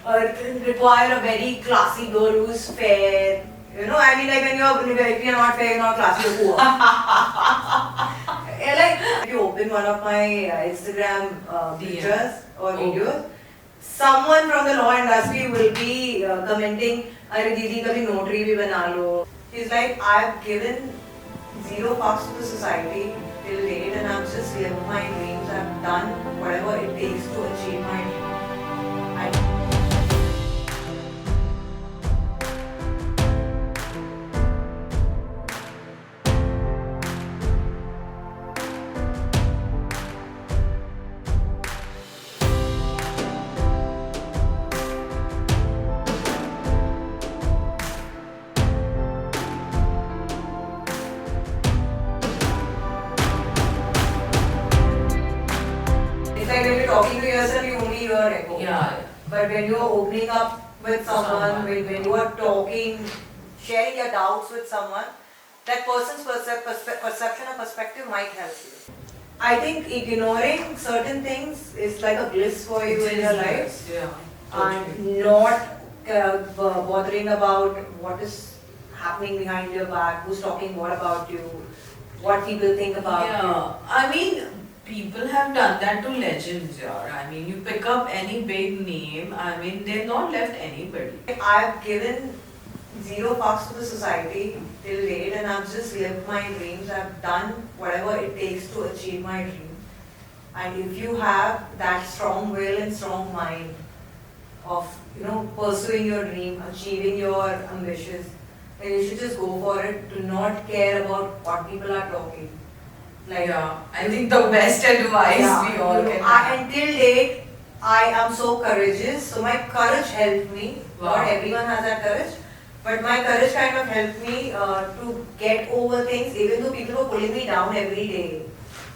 require a very classy girl who's fair. You know, I mean, like if you're not fair, you're not classy, you're poor. Like, if you open one of my Instagram pictures or videos, someone from the law industry will be commenting, "Arey Didi, kabhi notary bhi bana lo." He's like, I've given zero fucks to the society till date, and I've just lived my dreams. I've done whatever it takes to achieve my dreams. It's like when you're talking to yourself, you only hear echo. Yeah. But when you're opening up with someone, when you are talking, sharing your doubts with someone, that person's perception or perspective might help you. I think ignoring certain things is like a bliss for you in your life. Yeah. And not bothering about what is happening behind your back, who's talking what about you, what people think about Yeah. I mean, people have done that to legends, yeah. I mean, you pick up any big name, I mean, they've not left anybody. you. I've given zero fucks to the society till date, and I've just lived my dreams. I've done whatever it takes to achieve my dream. And if you have that strong will and strong mind of, you know, pursuing your dream, achieving your ambitions, then you should just go for it. Do not care about what people are talking. Like, Yeah, I think the best advice we all can have. Until date, I am so courageous. So my courage helped me. Wow. Not everyone has that courage, but my courage kind of helped me to get over things, even though people were pulling me down every day.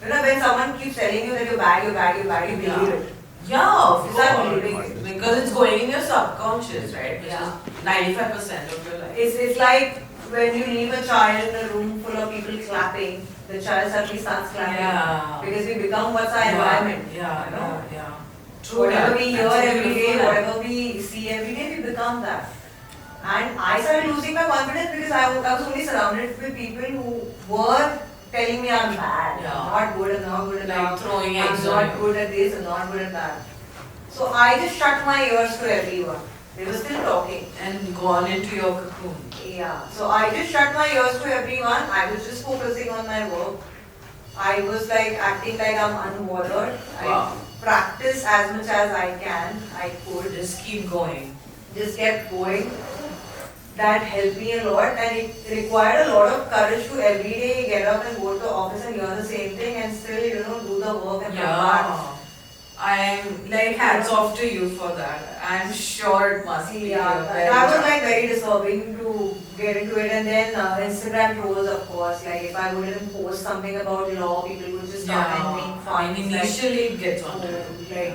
You know, when someone keeps telling you that you're bad, you believe it. Yeah, of You start course. believing it. Because it's going in your subconscious, right? Which Yeah. is 95% of your life. It's like when you leave a child in a room full of people clapping, the child suddenly starts clapping. Yeah. Because we become what's our environment. Yeah, you know? yeah. True. Whatever that. we hear That's a every day, beautiful whatever we see every day, we become that. And I started losing my confidence because I was only surrounded with people who were telling me I'm bad, Yeah. I'm not good, I'm not good Like enough, throwing I'm eggs not on you. good at this, I'm not good at that. So I just shut my ears to everyone. They were still talking. And gone into your cocoon. Yeah. So I just shut my ears to everyone. I was just focusing on my work. I was like acting like I'm unbothered. Wow. I practice as much as I can. I could. Just keep going. Just kept going. That helped me a lot, and it required a lot of courage to every day get up and go to the office and hear the same thing and still, you know, do the work and come back. Yeah. I'm like hats off to you for that. I'm sure it must be Yeah, very that was tough. like very disturbing to get into it, and then Instagram trolls, of course. Like if I wouldn't post something about law, people would just come and make fun. I mean, initially it gets on to like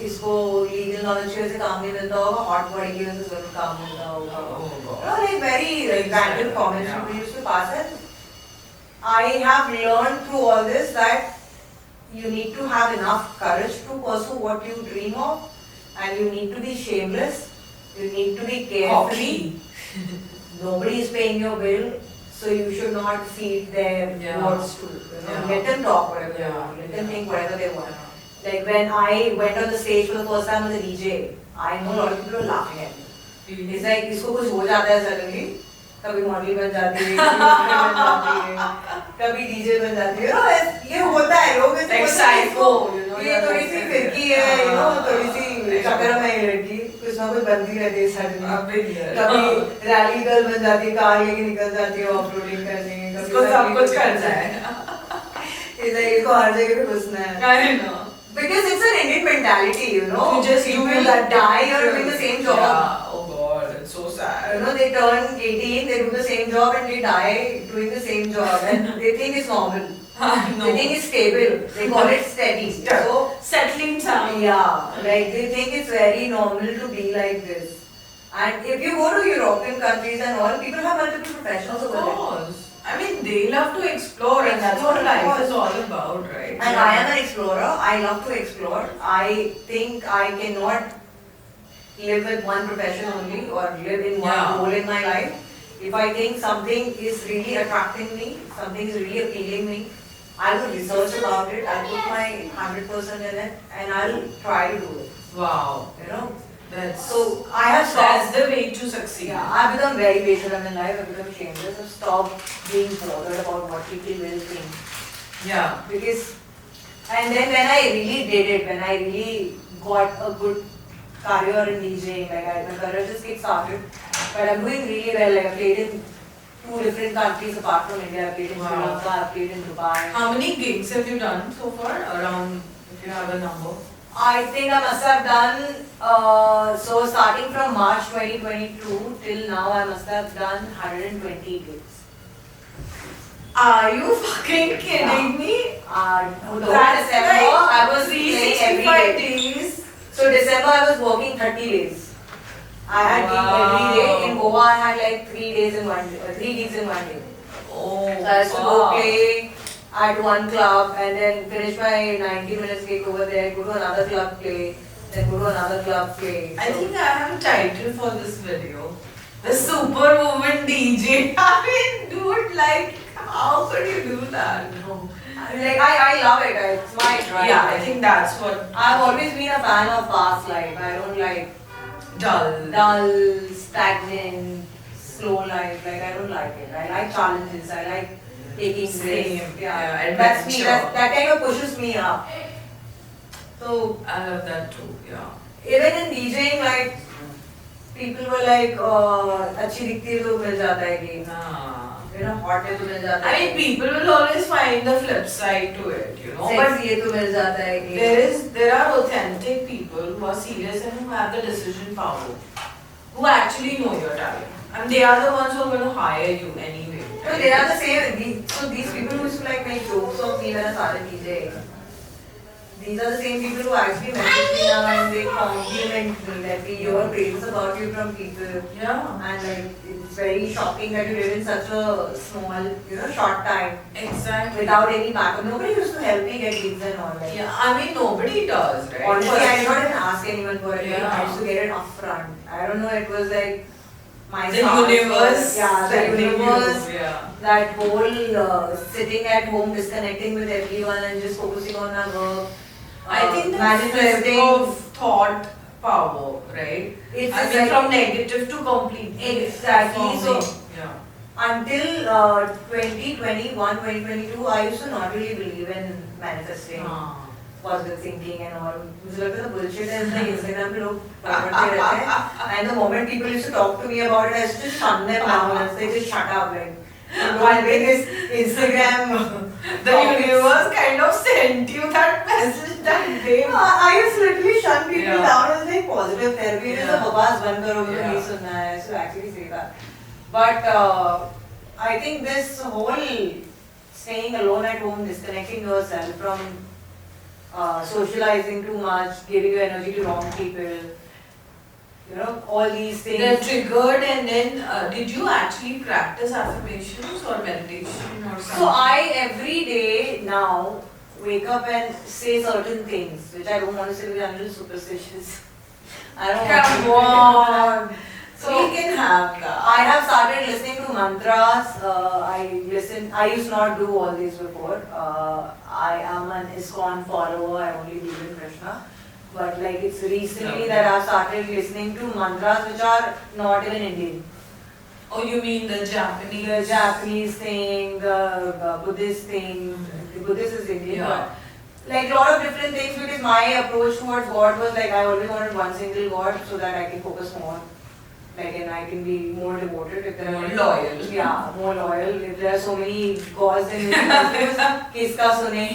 इसको legal knowledge से काम नहीं मिलता होगा, hot body की वजह से जरूर काम मिलता होगा. Oh You god. know, like very random comments Yeah. people used to pass, and I have learned through all this that you need to have enough courage to pursue what you dream of, and you need to be shameless, you need to be carefree. Nobody is paying your bill, so you should not feed their Yeah. words to, you know, Yeah. let them talk whatever they Yeah. want, let them think whatever they want. Like when I went on the stage for the first time as a DJ, I know a lot of people were laughing at me. It's like इसको कुछ हो जाता है suddenly, कभी model बन जाती है, कभी model बन जाती है, कभी डीजे बन जाती है, you know, ये होता है लोग ऐसे Like बोलते हैं, psycho, you know, ये थोड़ी सी फिरकी है, you know, थोड़ी सी चक्कर में है लड़की, कुछ ना कुछ बनती रहती है suddenly, कभी रैली गर्ल बन जाती है, कार लेके निकल जाती है ऑफ रोडिंग करने, इसको सब कुछ करना है. इसको हर जगह पे घुसना है. I know. Because it's an Indian mentality, you know. You just you do will that die or doing the same job. Yeah. Oh god, it's so sad. You know, they turn 18, they do the same job and they die doing the same job, and they think it's normal. No. They think it's stable. They call it steady. So, Settling down. yeah, like they think it's very normal to be like this. And if you go to European countries and all, people have multiple professions Of over there. course. I mean, they love to explore, and that's what life is all about, right? And I am an explorer. I love to explore. I think I cannot live with one profession only or live in one Yeah. role in my life. If I think something is really attracting me, something is really appealing me, I will research about it, I'll put my 100% in it and I'll try to do it. Wow. You know? That's So I have that's stopped. the way to succeed. Yeah, I've become very patient in life, I've become shameless, I've stopped being bothered about what people will think. Yeah. Because, and then when I really did it, when I really got a good career in DJing, my career just kick-started, but I'm doing really well, like I played in 2 different countries apart from India, I played in Sri Wow. Lanka, I played in Dubai. How many gigs have you done so far? Around, if you have a number. I think I must have done, so starting from March 2022 till now I must have done 120 gigs. Are you fucking kidding me? The whole That's December like I was playing every 365 day. days. So December I was working 30 days. I had gig every day. In Goa I had like 3 days in one day, 3 gigs in one day. Oh, So I used to go play at one club and then finish my 90 minutes gig over there, go to another club play, then go to another club play. I think I have a title for this video. The Superwoman DJ. I mean, dude, like, how could you do that? No. I love it. It's my drive. Yeah, I think that's what. I've always been a fan of fast life. I don't like dull, stagnant, slow life. Like I don't like it. I like challenges. I like taking Same. risks. Yeah, That's me. adventure. That kind of pushes me up. So I love that too. Yeah. even in DJing, like people were like, अच्छी दिखती है तो मिल जाता है कि Ah. you know hot है तो मिल जाता I है. mean, people will always find the flip side to it, you know. But Sexy है तो मिल जाता है कि. there are authentic people who are serious and who have the decision power, who actually know your talent, and they are the ones who are going to hire you anyway. So they are the same. So these people who used to like make jokes of me when I started DJing. These are the same people who actually message me now and they compliment me that we hear praises about you from people. Yeah. And like it's very shocking that you did in such a small, short time Exactly. without any backup. Nobody used to help me get gigs and all that. Yeah, I mean nobody does, right? Honestly, I did not even ask anyone for it. Yeah. I used to get it upfront. I don't know. It was like my The stars universe. were- Yeah, the sending you, universe. Yeah. That whole sitting at home, disconnecting with everyone and just focusing on our work. I think that's manifesting. of thought power, right? It's I mean, from negative to complete. Exactly. So yeah. until 2021, 2022, I used to not really believe in manifesting, positive thinking and all. मुझे लगता था bullshit है इसमें Instagram पे लोग पढ़ते रहते हैं. And the moment people used to talk to me about it, I used to shun them down and say just shut up like. Don't bring this Instagram. The universe kind of sent you that message that day. I used to literally shun people Yeah. down and say positive therapy. It is a Yeah. बकवास बंद करो मुझे Yeah. नहीं सुनना है. I used to actually say that. But I think this whole staying alone at home, disconnecting yourself from socializing too much, giving your energy to wrong people, all these things. They're triggered, and then did you actually practice affirmations or meditation or something? So I every day now wake up and say certain things, which I don't want to say because I'm a little superstitious. I don't Come want to. on. So we can have that. I have started listening to mantras. I used not do all these before. I am an ISKCON follower. I only believe in Krishna. But like it's recently that I've started listening to mantras which are not even Indian. Oh, you mean the Japanese? The Japanese thing, the Buddhist thing. The Buddhist is Indian, Yeah. but like a lot of different things because my approach towards God was like I always wanted one single God so that I can focus more. Like and I can be more devoted if there More are loyal. Yeah, more loyal. If there are so many gods and kiska sune,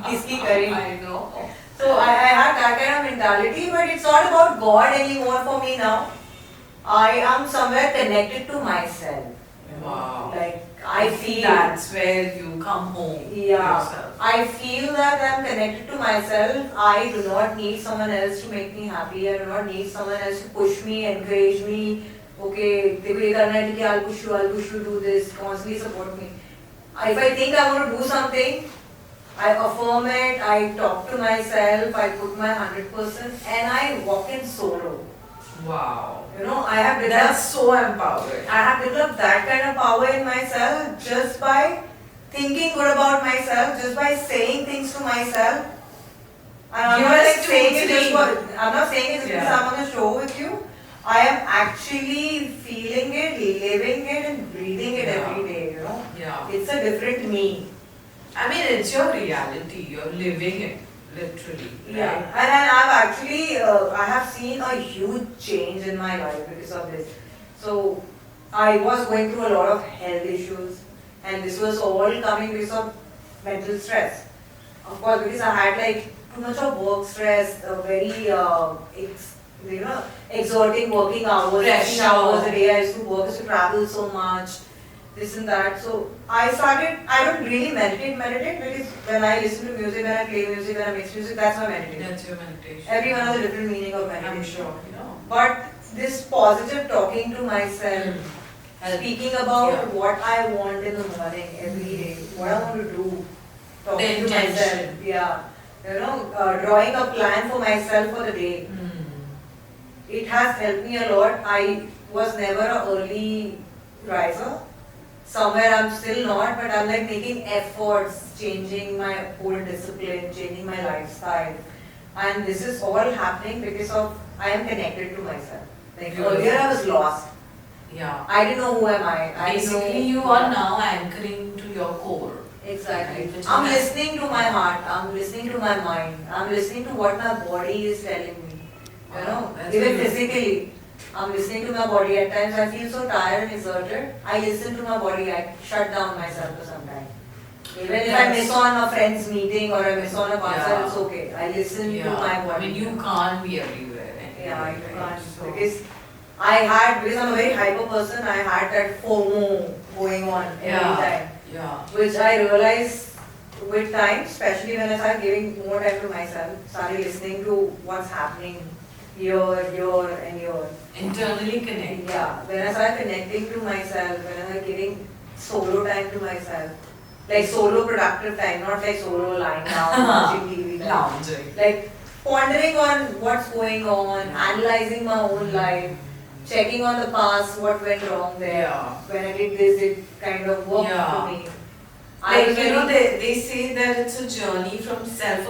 kiski kare. I know. So I had that kind of mentality, but it's not about God anymore for me now. I am somewhere connected to myself. Wow. Like I feel That's where you come home to Yeah, yourself. I feel that I'm connected to myself. I do not need someone else to make me happy. I do not need someone else to push me, encourage me. Okay, देखो ये करना है ठीक है, I'll push you, do this. Constantly support me. If I think I want to do something, I affirm it. I talk to myself. I put my 100%, and I walk in solo. Wow. You know, I have developed, That's so empowering. I have developed that kind of power in myself just by thinking good about myself, just by saying things to myself. And I'm Give not us like two, saying it just three. for, I'm not saying it just because Yeah. I'm on the show with you. I am actually feeling it, living it, and breathing it Yeah. every day, you know. Yeah. It's a different me. I mean, it's your reality. You're living it, literally. Yeah, Right? and I've actually, I have seen a huge change in my life because of this. So, I was going through a lot of health issues, and this was all coming because of mental stress. Of course, because I had like too much of work stress, very, exerting working hours, 16 hours a day. I used to work, I used to travel so much, this and that. So I started, I don't really meditate because when I listen to music, when I play music, when I mix music, that's my meditation. That's your meditation. Everyone has a different meaning of meditation. I'm sure. Yeah. But this positive talking to myself, Help. speaking about Yeah. what I want in the morning, every day, what I want to do, The talking to intention. myself, yeah. You know, drawing a plan for myself for the day. It has helped me a lot. I was never an early riser. Somewhere I'm still not, but I'm like making efforts, changing my whole discipline, changing my lifestyle. And this is all happening because of I am connected to myself. Like earlier I was lost. Yeah. I didn't know who am I. Didn't know, Basically, you are now anchoring to your core. Exactly. Right, which I'm is listening to my heart. I'm listening to my mind. I'm listening to what my body is telling me. You Wow, know, that's even beautiful. physically. I'm listening to my body. At times I feel so tired and exerted. I listen to my body. I shut down myself for some time. Even if I miss on a friend's meeting or I miss on a concert, Yeah. it's okay. I listen to Yeah. my I body. mean, you can't be everywhere. Yeah, Anyway, you right? can't. So- Because I had, because I'm a very hyper person, I had that FOMO going on every Yeah. time. Yeah. Which I realized with time, especially when I started giving more time to myself, started listening to what's happening here, and here. Internally connect. Yeah, when I started connecting to myself, when I started giving solo time to myself, like solo productive time, not like solo lying down watching TV time. Lounging. Like pondering on what's going on, analyzing my own life, checking on the past, what went wrong there. Yeah. When I did this, it kind of worked Yeah. for me. Like, you know, they say that it's a journey from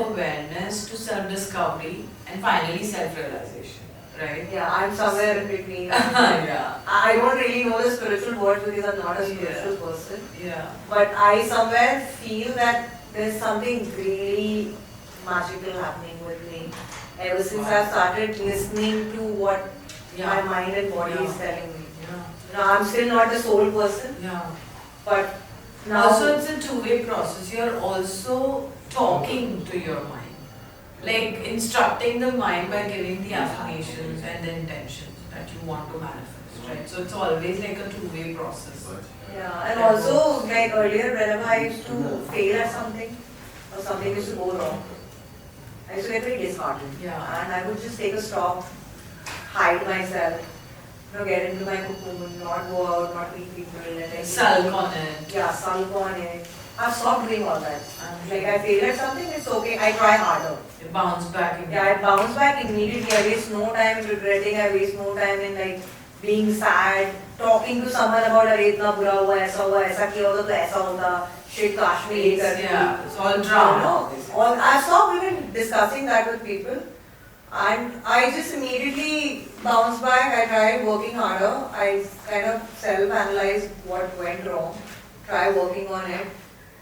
self-awareness to self-discovery and finally self-realization, right? Yeah, I'm somewhere in between. Yeah. I don't really know the spiritual words because I'm not a spiritual person. Yeah. But I somewhere feel that there's something really magical happening with me. Ever since I started listening to what my mind and body is telling me. Yeah. Now, I'm still not a soul person, Yeah. but now. Also, it's a two-way process. You're also talking to your mind, like instructing the mind by giving the affirmations and the intentions that you want to manifest, right? So it's always like a two-way process. Yeah, and also, like earlier, whenever I used to fail at something, or something used to go wrong, I used to get very disheartened. Yeah. And I would just take a stop, hide myself, get into my cocoon, not go out, not meet people, and then Sulk on it. Yeah, sulk on it. I've stopped doing all that. Like I fail at something, it's okay, I try harder. You bounce back in. Yeah, I bounce back immediately. I waste no time in regretting. I waste no time in like being sad, talking to someone about अरे इतना बुरा हुआ ऐसा किया होता तो ऐसा होता shit काश में ये करती. Yeah, it's all You drama. know, all I stopped even discussing that with people, and I just immediately bounced back. I tried working harder. I kind of self-analyzed what went wrong, try working on it,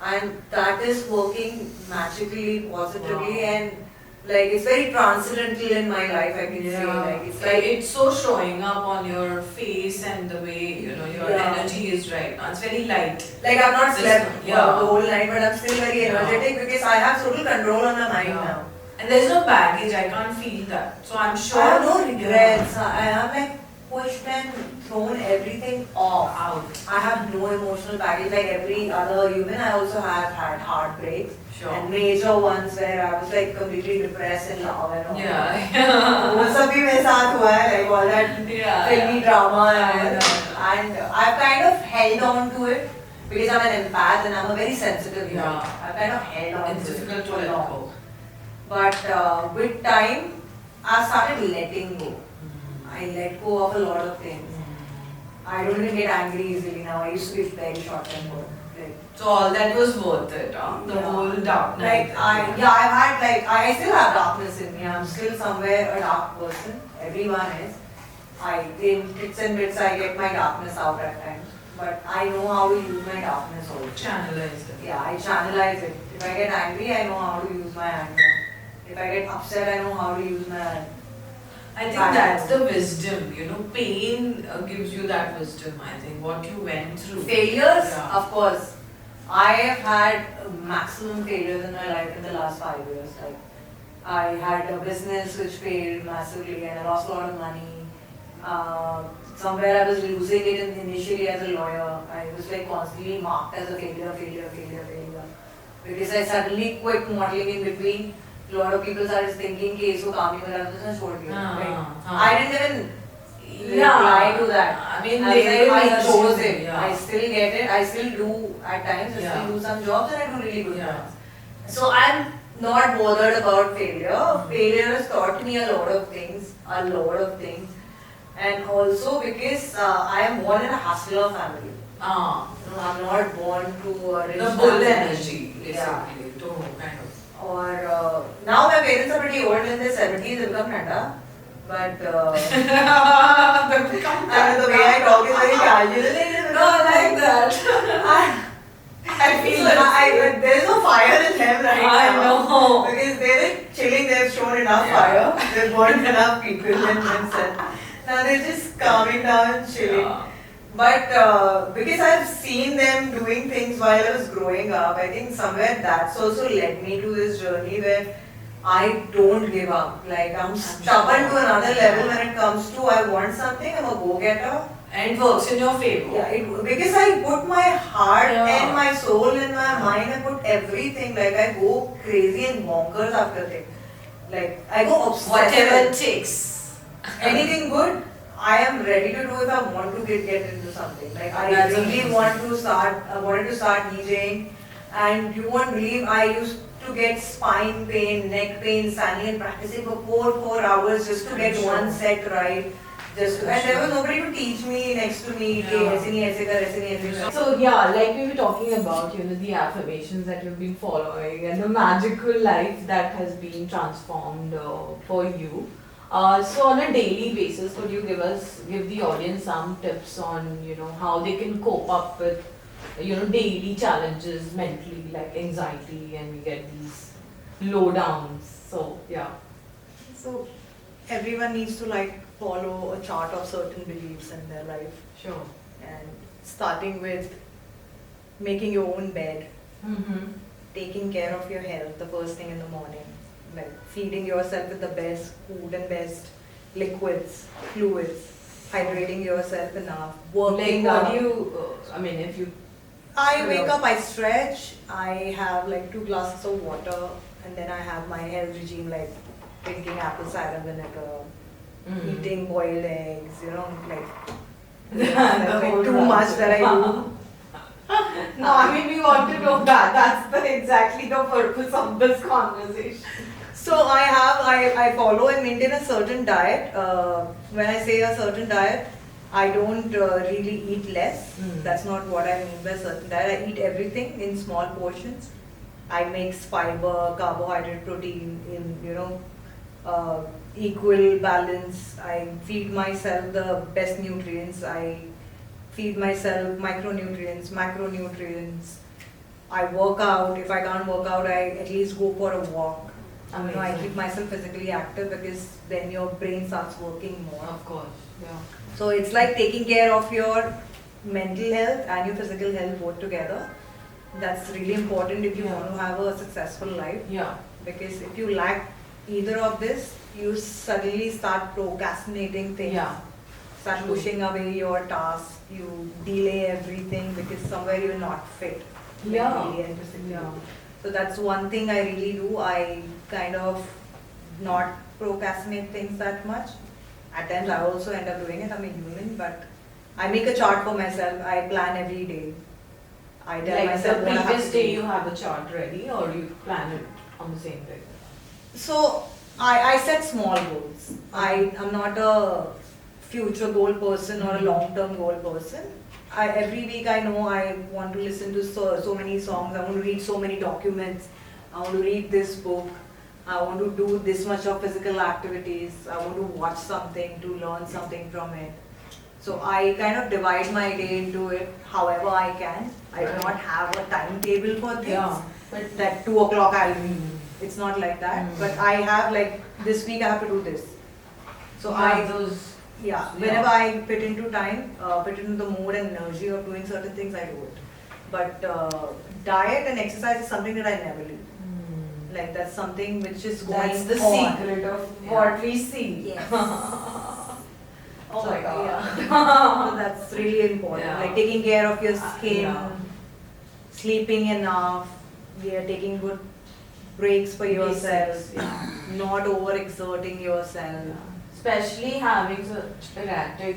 and that is working magically, positively, Wow. and like it's very transcendental in my life. I can say like it's like it's so showing up on your face and the way you know your Yeah. energy is right now. It's very light. like I've not slept Yeah. the whole night, but I'm still very Yeah. energetic because I have total control on my mind Yeah. now. And there's no baggage. I can't feel that. So I'm sure. I have no regrets. I have like pushed and thrown everything off. Out. I have no emotional baggage like every other human. I also have had heartbreaks Sure. and major ones where I was like completely depressed and love and all. Yeah. वो सब भी मेरे साथ हुआ है, like all that Yeah. filmy drama and Yeah. all. And I've kind of held on to it because I'm an empath and I'm a very sensitive human. Yeah. I've kind of held on It's to difficult it to for let long. go. But with time, I started letting go. I let go of a lot of things. I don't even get angry easily now. I used to be very short-tempered. Like, So all that was worth it, huh? The whole dark night. like I've had like I still have darkness in me. I'm still somewhere a dark person. Everyone is. In bits and bits I get my darkness out at times. But I know how to use my darkness also. Channelized it. Yeah, I channelize it. If I get angry, I know how to use my anger. If I get upset, I know how to use my. I think that's the wisdom, you know, pain gives you that wisdom, I think, what you went through. Failures, Yeah. of course. I have had maximum failures in my life in the last 5 years. Like, I had a business which failed massively and I lost a lot of money. Somewhere I was losing it initially as a lawyer. I was like constantly marked as a failure. Because I suddenly quit modeling in between. A lot of people started thinking कि इसको काम ही मेरा तो छोड़ दिया. I didn't even reply to that. I mean, I chose it. Yeah. I still get it. I still do at times. I Yeah. still do some jobs and I do really good Yeah. ones. So I'm not bothered about failure. Failure has taught me a lot of things. And also because I am born in a hustler family. I'm not born to a rich The bull family. energy, basically, Yeah. to kind of. Or now my parents are pretty old in their 70s, they become Nanda. But and the way I talk is very casual. No, I like that. I feel there's no fire in them right I now. know. Because they're chilling, they've shown enough fire, they've burned enough people in themselves. Now they're just calming down, chilling. Yeah. But because I've seen them doing things while I was growing up, I think somewhere that's also led me to this journey where I don't give up. Like I'm stubborn to another level when it comes to I want something, I'm a go-getter. And it works in your favor. Yeah, because I put my heart Yeah. and my soul and my mind, I put everything. Like I go crazy and bonkers after things. Like I go obsessive. Whatever it takes. Anything good, I am ready to do if I want to get into something. Like I That's really amazing. wanted to start DJing, and you won't believe I used to get spine pain, neck pain, standing and practicing for 4 hours just to get Sure. one set right. And there was nobody to teach me next to me. कि Yeah. ऐसे नहीं ऐसे कर, ऐसे नहीं ऐसे कर. So yeah, like we were talking about, you know, the affirmations that you've been following and the magical life that has been transformed for you. So on a daily basis, could you give the audience some tips on, you know, how they can cope up with, you know, daily challenges mentally, like anxiety, and we get these low downs. So yeah. So everyone needs to like follow a chart of certain beliefs in their life, Sure. and starting with making your own bed, Mm-hmm. taking care of your health the first thing in the morning, like feeding yourself with the best food and best liquids, fluids, hydrating yourself enough, working Like what out. do you, I mean, if you I wake up, I stretch, I have like 2 glasses of water, and then I have my health regime like drinking apple cider vinegar, eating boiled eggs, you know, like whole too much that I do. No, I mean we want to know that. That's exactly the purpose of this conversation. So I follow and maintain a certain diet. When I say a certain diet, I don't really eat less. That's not what I mean by certain diet. I eat everything in small portions. I mix fiber, carbohydrate, protein in equal balance. I feed myself the best nutrients. I feed myself micronutrients, macronutrients. I work out. If I can't work out, I at least go for a walk. You know, I keep myself physically active because then your brain starts working more. Of course, yeah. So it's like taking care of your mental health and your physical health both together. That's really important if you Yeah. want to have a successful life. Yeah. Because if you lack either of this, you suddenly start procrastinating things. Yeah. Start True. pushing away your tasks. You delay everything because somewhere you're not fit. Yeah. mentally and physically. Yeah. So that's one thing I really do. I kind of not procrastinate things that much. At times I also end up doing it. I'm a human, but I make a chart for myself. I plan every day. I tell Like myself the what I have previous to day do. you have a chart ready or you plan it on the same day? So I set small goals. I'm not a future goal person or a long-term goal person. Every week I know I want to listen to so many songs, I want to read so many documents, I want to read this book, I want to do this much of physical activities, I want to watch something to learn something from it. So I kind of divide my day into it however I can. I do not have a timetable for things. Yeah, but That 2 o'clock I'll read. It's not like that. But I have like this week I have to do this. So whenever I fit into time, fit into the mood and energy of doing certain things, I do it. But diet and exercise is something that I never leave. Like that's something which is going that's the on. secret of what we see. Yes. Oh my god. Yeah. So that's really important. Yeah. Like taking care of your skin, Yeah. sleeping enough, taking good breaks for yourself, Basics, yeah. not overexerting yourself. Especially having such erratic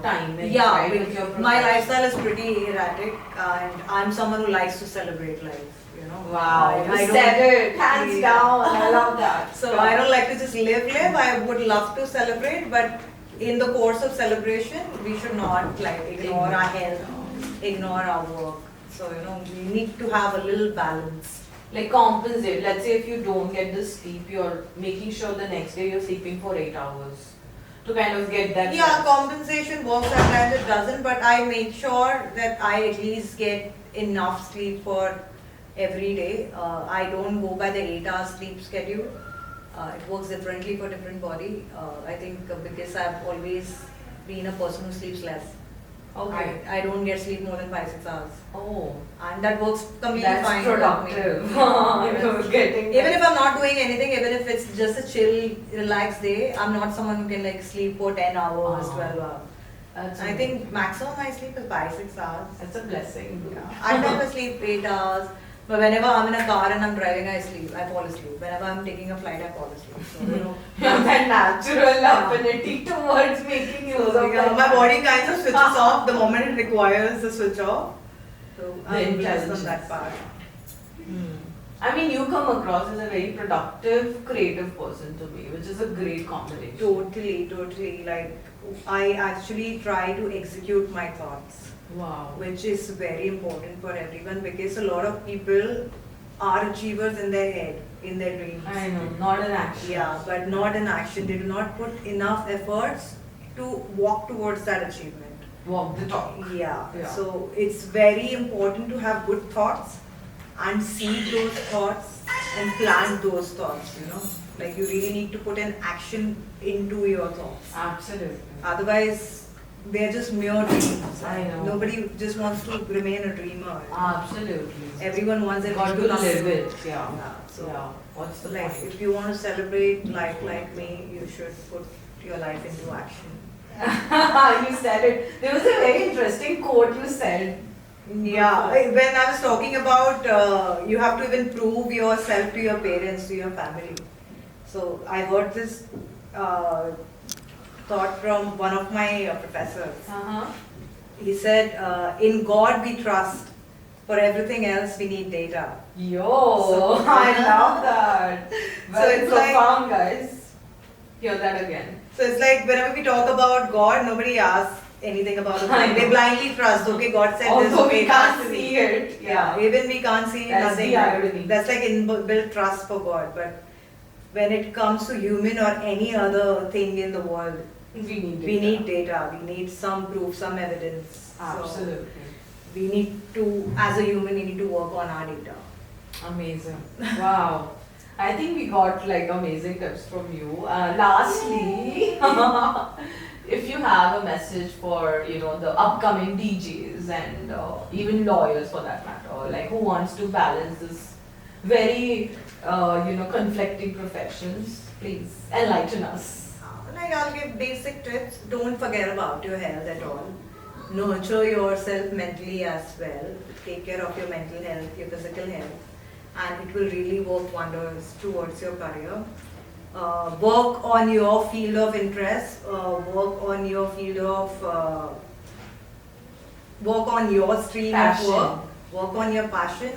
timing, Yeah, right? With your my profession. lifestyle is pretty erratic, and I'm someone who likes to celebrate life. You know. Wow, I you don't- said it, hands Yeah. down. I love that. So I don't like to just live. I would love to celebrate, but in the course of celebration, we should not like ignore our health, ignore our work. So we need to have a little balance. Like compensate. Let's say if you don't get the sleep, you're making sure the next day you're sleeping for 8 hours to kind of get that. Yeah, rest. compensation works sometimes it doesn't, but I make sure that I at least get enough sleep for every day. I don't go by the 8-hour sleep schedule. It works differently for different body. I think because I've always been a person who sleeps less. Okay. I don't get sleep more than 5-6 hours. Oh, And that works completely that's fine productive. with me. You're getting Even if I'm not doing anything, even if it's just a chill, relaxed day, I'm not someone who can like sleep for 10 hours, 12 hours. That's I think maximum I sleep is 5-6 hours. that's a blessing. At times I sleep 8 hours, but whenever I'm in a car and I'm driving, I fall asleep. Whenever I'm taking a flight, I fall asleep. So, You have that natural affinity towards making use of that. my body kind of switches off the moment it requires a switch off. So I'm blessed on that part. I mean, you come across as a very productive, creative person to me, which is a great combination. Totally. Like I actually try to execute my thoughts, Wow. which is very important for everyone because a lot of people are achievers in their head, in their dreams. I know, not an action. Yeah, but not in action. They do not put enough efforts to walk towards that achievement. Walk the talk. Yeah. Yeah. So it's very important to have good thoughts and seed those thoughts and plant those thoughts, Like you really need to put an action into your thoughts. Absolutely. Otherwise, they're just mere dreams. I know. Nobody just wants to remain a dreamer. Absolutely. Everyone wants it Got to to come. live it. Yeah. Yeah. So Yeah. What's the like point? if you want to celebrate life like me, you should put your life into action. You said it. There was a very interesting quote you said. Yeah, when I was talking about you have to even prove yourself to your parents, to your family. So I heard this thought from one of my professors. Uh-huh. He said, in God we trust, for everything else we need data. Yo, So- I love that. Very it's like- profound, guys. Hear that again. So it's like whenever we talk about God, nobody asks anything about the I God. They know. blindly trust, okay, God said this, Although okay, we it has can't to be. see it. Yeah, even we can't see That's nothing. the irony. That's like inbuilt trust for God. But when it comes to human or any other thing in the world, We need we it. need data. We need some proof, some evidence. Absolutely. So we need to, as a human, we need to work on our data. Amazing. Wow. I think we got like amazing tips from you. Lastly, if you have a message for the upcoming DJs and even lawyers for that matter, like who wants to balance this very conflicting professions, please enlighten us. Like I'll give basic tips. Don't forget about your health at all. Nurture yourself mentally as well. Take care of your mental health, your physical health, and it will really work wonders towards your career. Work on your field of interest. Work on your field of work on your stream Passion. of work. Work on your passion,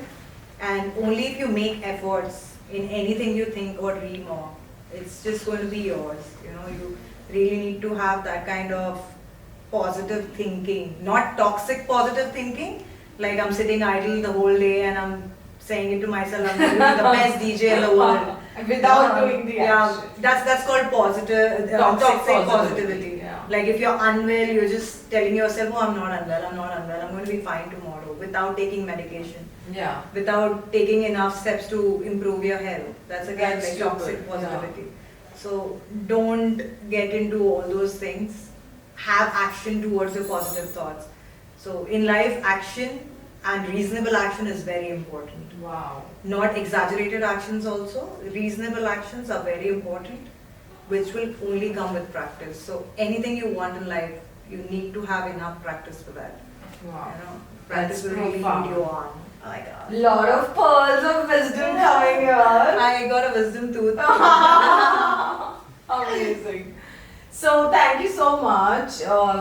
and only if you make efforts in anything you think or dream of, it's just going to be yours. You really need to have that kind of positive thinking, not toxic positive thinking. Like I'm sitting idle the whole day and I'm saying it to myself, I'm going to be the best DJ in the world. Without doing the action. That's called positive, toxic positivity. Yeah. Like if you're unwell, you're just telling yourself, oh, I'm not unwell, I'm going to be fine tomorrow, without taking medication, Yeah. without taking enough steps to improve your health. That's again That's like super, toxic yeah. positivity. So don't get into all those things. Have action towards your positive thoughts. So in life, action and reasonable action is very important. Wow. Not exaggerated actions also. Reasonable actions are very important, which will only come with practice. So anything you want in life, you need to have enough practice for that. Wow. You know, practice That's will really lead profound. you on. Oh my God. Lot of pearls of wisdom coming here. I got a wisdom tooth. Amazing. So thank you so much,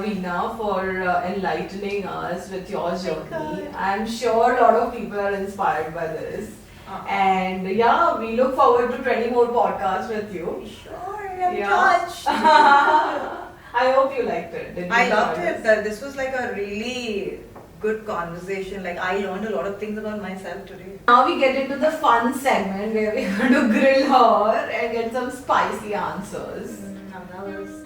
Reena, for enlightening us with your journey. I'm sure a lot of people are inspired by this. And yeah, we look forward to 20 more podcasts with you. Sure, I'm Yeah. touched. I hope you liked it. Did you I enjoy loved this? it. That this was like a really good conversation. Like I learned a lot of things about myself today. Now we get into the fun segment where we're going to grill her and get some spicy answers. I'm nervous.